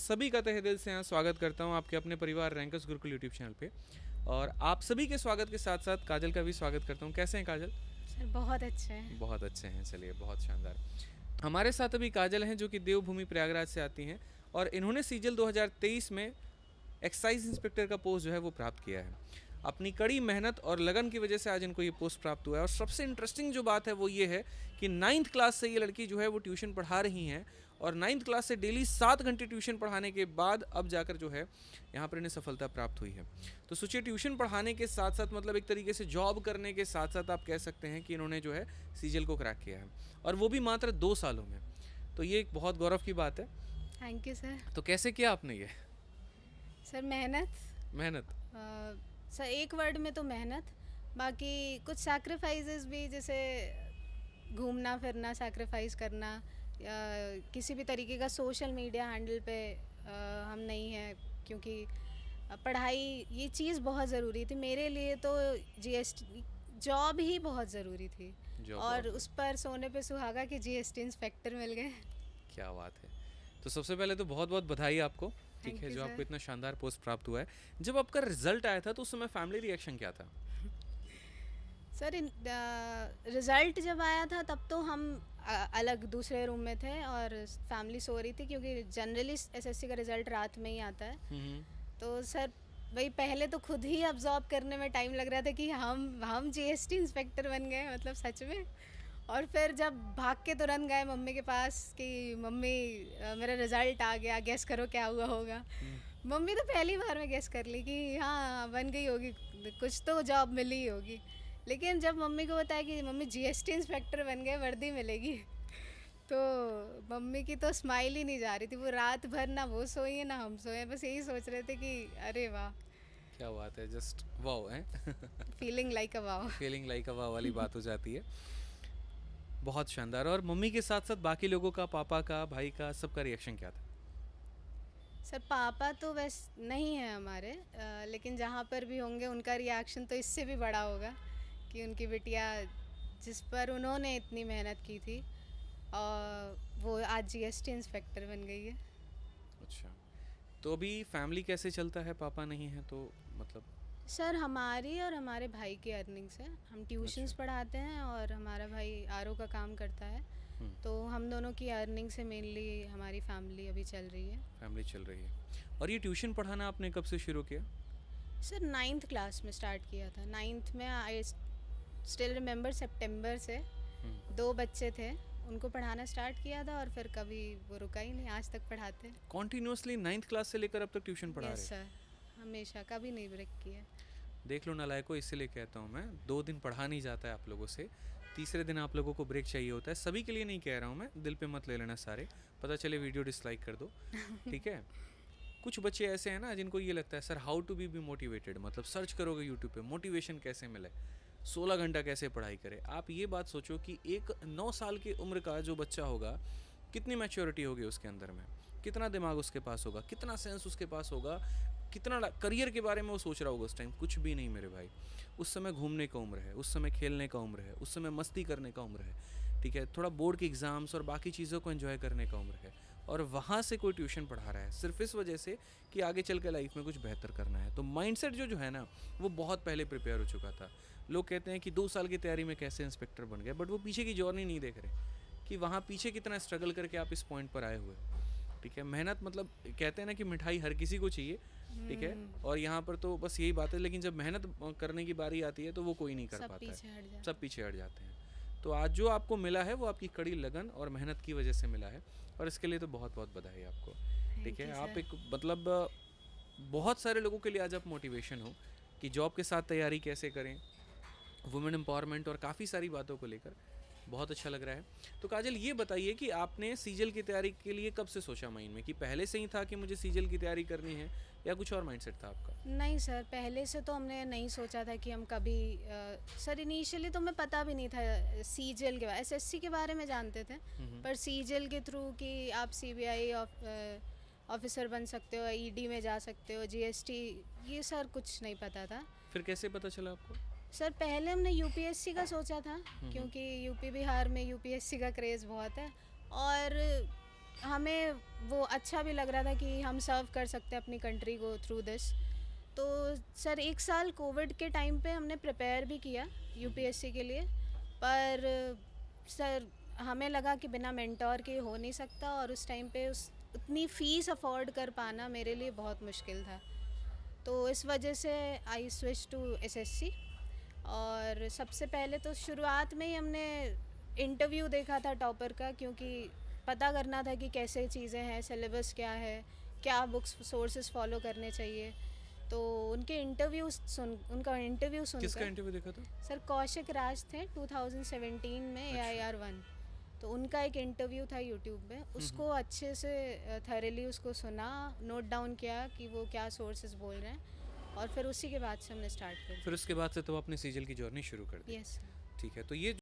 सभी का तहे दिल से यहाँ स्वागत करता हूँ आपके अपने परिवार रैंकर्स गुरुकुल यूट्यूब चैनल पे। और आप सभी के स्वागत के साथ साथ काजल का भी स्वागत करता हूँ। कैसे हैं काजल? सर बहुत अच्छे हैं। बहुत अच्छे हैं, चलिए बहुत शानदार। हमारे साथ अभी काजल हैं जो कि देवभूमि प्रयागराज से आती हैं और इन्होंने सीजल 2023 में एक्साइज इंस्पेक्टर का पोस्ट जो है वो प्राप्त किया है। अपनी कड़ी मेहनत और लगन की वजह से आज इनको ये पोस्ट प्राप्त हुआ है। और सबसे इंटरेस्टिंग जो बात है वो ये है कि 9th क्लास से ये लड़की जो है वो ट्यूशन पढ़ा रही हैं और 9th क्लास से डेली 7 घंटे ट्यूशन पढ़ाने के बाद अब जाकर जो है यहाँ पर इन्हें सफलता प्राप्त हुई है। तो सोचिए, ट्यूशन पढ़ाने के साथ साथ मतलब एक तरीके से जॉब करने के साथ साथ आप कह सकते हैं कि इन्होंने जो है सीजल को क्रैक किया है, और वो भी मात्र 2 सालों में। तो ये एक बहुत गौरव की बात है। Thank you sir. तो कैसे किया आपने ये? सर मेहनत। मेहनत। सर एक वर्ड में तो मेहनत, बाकी कुछ सैक्रिफाइसेस भी, जैसे घूमना फिरना सैक्रिफाइस करना, या किसी भी तरीके का सोशल मीडिया हैंडल पे हम नहीं हैं, क्योंकि पढ़ाई ये चीज़ बहुत ज़रूरी थी मेरे लिए। तो जीएसटी जॉब ही बहुत ज़रूरी थी, जॉब और बहुत उस पर सोने पे सुहागा कि जीएसटी इंस्पेक्टर मिल गए। क्या बात है। तो सबसे पहले तो बहुत बहुत बधाई आपको, ठीक थैंक है, यू जो आपको सर। इतना शानदार पोस्ट प्राप्त हुआ है। जब आपका रिजल्ट आया था तो उस समय फैमिली रिएक्शन क्या था? सर रिज़ल्ट जब आया था तब तो हम अलग दूसरे रूम में थे और फैमिली सो रही थी, क्योंकि जनरली एसएससी का रिज़ल्ट रात में ही आता है। हम्म। तो सर भाई पहले तो खुद ही अब्जॉर्ब करने में टाइम लग रहा था कि हम जीएसटी इंस्पेक्टर बन गए, मतलब सच में। और फिर जब भाग के तुरंत गए मम्मी के पास कि मम्मी मेरा रिज़ल्ट आ गया, गेस करो क्या हुआ होगा। मम्मी तो पहली बार में गेस कर ली कि हाँ बन गई होगी, कुछ तो जॉब मिली ही होगी। लेकिन जब मम्मी को बताया कि मम्मी जीएसटी इंस्पेक्टर बन गए, वर्दी मिलेगी, तो मम्मी की तो स्माइल ही नहीं जा रही थी। वो रात भर ना वो सोई है ना हम सोए, बस यही सोच रहे थे कि अरे वाह, क्या बात है, जस्ट वाओ है। फीलिंग लाइक अ वाह। फीलिंग लाइक अ वाओ वाली बात हो जाती है। बहुत शानदार। और मम्मी के साथ साथ बाकी लोगों का, पापा का, भाई का, सबका रिएक्शन क्या था? सर पापा तो वैस नहीं है हमारे, लेकिन जहाँ पर भी होंगे उनका रिएक्शन तो इससे भी बड़ा होगा कि उनकी बिटिया जिस पर उन्होंने इतनी मेहनत की थी और वो आज जीएसटी इंस्पेक्टर बन गई है। अच्छा, तो अभी फैमिली कैसे चलता है, पापा नहीं है तो मतलब? सर हमारी और हमारे भाई की अर्निंग से हम ट्यूशन्स अच्छा। पढ़ाते हैं और हमारा भाई आरओ का काम करता है। तो हम दोनों की अर्निंग से मेनली हमारी फैमिली अभी चल रही है। फैमिली चल रही है। और ये ट्यूशन पढ़ाना आपने कब से शुरू किया? सर 9th क्लास में स्टार्ट किया था। 9th में आई स्टिल रिमेंबर, सितंबर से 2 बच्चे थे, उनको पढ़ाना स्टार्ट किया था और फिर कभी वो रुका ही नहीं, आज तक पढ़ाते हैं। कॉन्टिन्यूसली 9th क्लास से लेकर अब तक ट्यूशन पढ़ा यस रहे? सर, हमेशा कभी नहीं ब्रेक किया। देख लो नालायको, इसीलिए कहता हूँ मैं, 2 दिन पढ़ा नहीं जाता है आप लोगों से, तीसरे दिन आप लोगों को ब्रेक चाहिए होता है। सभी के लिए नहीं कह रहा हूँ मैं, दिल पे मत ले लेना सारे, पता चले वीडियो डिसलाइक कर दो, ठीक है। कुछ बच्चे ऐसे हैं ना जिनको ये लगता है sir how to be motivated, मतलब सर्च करोगे यूट्यूब पे मोटिवेशन कैसे मिले, 16 घंटा कैसे पढ़ाई करे। आप ये बात सोचो कि एक 9 साल की उम्र का जो बच्चा होगा, कितनी मैच्योरिटी होगी उसके अंदर में, कितना दिमाग उसके पास होगा, कितना सेंस उसके पास होगा, कितना करियर के बारे में वो सोच रहा होगा उस टाइम। कुछ भी नहीं मेरे भाई, उस समय घूमने का उम्र है, उस समय खेलने का उम्र है, उस समय मस्ती करने का उम्र है, ठीक है, थोड़ा बोर्ड के एग्ज़ाम्स और बाकी चीज़ों को एंजॉय करने का उम्र है। और वहाँ से कोई ट्यूशन पढ़ा रहा है सिर्फ इस वजह से कि आगे चल के लाइफ में कुछ बेहतर करना है। तो माइंडसेट जो है ना, वो बहुत पहले प्रिपेयर हो चुका था। लोग कहते हैं कि 2 साल की तैयारी में कैसे इंस्पेक्टर बन गए, बट वो पीछे की जर्नी नहीं देख रहे कि वहाँ पीछे कितना स्ट्रगल करके आप इस पॉइंट पर आए हुए, ठीक है। मेहनत, मतलब कहते हैं ना कि मिठाई हर किसी को चाहिए, ठीक है, और यहाँ पर तो बस यही बात है। लेकिन जब मेहनत करने की बारी आती है तो वो कोई नहीं कर सब पाता पीछे है, हट जाते सब पीछे हट जाते हैं। तो आज जो आपको मिला है वो आपकी कड़ी लगन और मेहनत की वजह से मिला है, और इसके लिए तो बहुत बहुत बधाई आपको, हैं। ठीक थैंक है। यू आप सर। एक मतलब बहुत सारे लोगों के लिए आज आप मोटिवेशन हो कि जॉब के साथ तैयारी कैसे करें, वुमेन एम्पावरमेंट और काफ़ी सारी बातों को लेकर बहुत अच्छा लग रहा है। तो काजल ये बताइए कि आपने सीजल की तैयारी के लिए कब से सोचा माइंड में, कि पहले से ही था कि मुझे सीजल की तैयारी करनी है, या कुछ और माइंडसेट था आपका? नहीं सर, पहले से तो हमने नहीं सोचा था कि हम कभी सर इनिशियली तो हमें पता भी नहीं था सीजीएल के बारे, एसएससी के बारे में जानते थे, पर सीजीएल के थ्रू कि आप सीबीआई ऑफिसर बन सकते हो, ईडी में जा सकते हो, जीएसटी, ये सर कुछ नहीं पता था। फिर कैसे पता चला आपको? सर पहले हमने यूपीएससी का सोचा था, क्योंकि यूपी बिहार में यूपीएससी का क्रेज़ बहुत है। और हमें वो अच्छा भी लग रहा था कि हम सर्व कर सकते हैं अपनी कंट्री को थ्रू दिस। तो सर 1 साल कोविड के टाइम पे हमने प्रिपेयर भी किया यूपीएससी के लिए, पर सर हमें लगा कि बिना मेंटोर के हो नहीं सकता, और उस टाइम पे उस उतनी फ़ीस अफोर्ड कर पाना मेरे लिए बहुत मुश्किल था। तो इस वजह से आई स्विच टू एसएससी। और सबसे पहले तो शुरुआत में ही हमने इंटरव्यू देखा था टॉपर का, क्योंकि पता करना था कि कैसे चीज़ें हैं, सिलेबस क्या है, क्या बुक्स सोर्सेज फॉलो करने चाहिए। तो उनका इंटरव्यू किसका सुनकर इंटरव्यू देखा था? सर कौशिक राज थे 2017 में अच्छा। AIR 1। तो उनका एक इंटरव्यू था यूट्यूब पे, उसको अच्छे से थरेली उसको सुना, नोट डाउन किया कि वो क्या सोर्सेज बोल रहे हैं, और फिर उसी के बाद से हमने स्टार्ट कर फिर उसके बाद से तो आपने सीजल की जर्नी शुरू कर दी। दिया। यस। ठीक है, तो ये